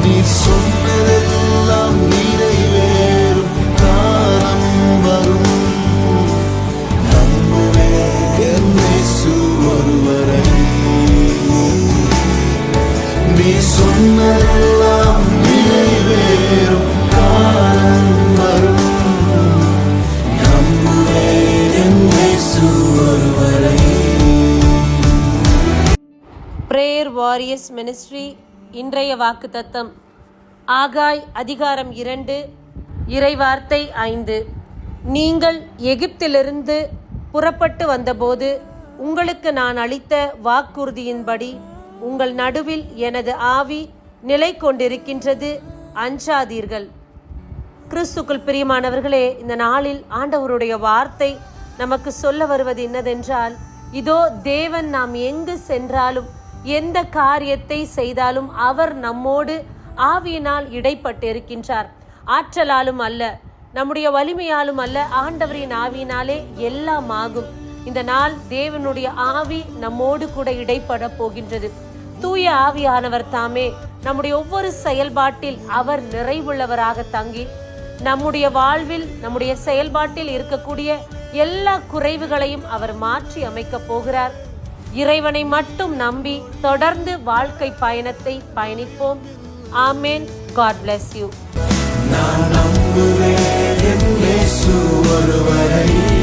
நீ சொன்னதெல்லாம் நிறைவேறும் காலம் வரும். நம்புவேன் என் இயேசு ஒருவரை. நீ சொன்னதெல்லாம் நிறைவேறும் காலம் வரும். நம்புவேன் என் இயேசு ஒருவரை. பிரேயர் வாரியர்ஸ் மினிஸ்ட்ரி இன்றைய வாக்குத்தத்தம் ஆகாய் அதிகாரம் 2 இறைவார்த்தை 5. நீங்கள் எகிப்திலிருந்து புறப்பட்டு வந்தபோது உங்களுக்கு நான் அளித்த வாக்குறுதியின்படி உங்கள் நடுவில் எனது ஆவி நிலை கொண்டிருக்கின்றது, அஞ்சாதீர்கள். கிறிஸ்துக்குள் பிரியமானவர்களே, இந்த நாளில் ஆண்டவருடைய வார்த்தை நமக்கு சொல்ல வருவது என்னதென்றால், இதோ தேவன் நாம் எங்கு சென்றாலும் எந்த காரியத்தை செய்தாலும் அவர் நம்மோடு ஆவியினால் இடைப்பட்டு இருக்கின்றார். ஆற்றலாலும் அல்ல, நம்முடைய வலிமையாலும் அல்ல, ஆண்டவரின் ஆவியினாலே எல்லாம் ஆகும். இந்த நாள் தேவனுடைய ஆவி நம்மோடு கூட இடைப்பட போகின்றது. தூய ஆவியானவர் தாமே நம்முடைய ஒவ்வொரு செயல்பாட்டில் அவர் நிறைவுள்ளவராக தங்கி நம்முடைய வாழ்வில் நம்முடைய செயல்பாட்டில் இருக்கக்கூடிய எல்லா குறைவுகளையும் அவர் மாற்றி அமைக்க போகிறார். இறைவனை மட்டும் நம்பி தொடர்ந்து வாழ்க்கை பயணத்தை பயணிப்போம். ஆமேன். God bless you. நான் நம்புவேன் என் இயேசு ஒருவரை.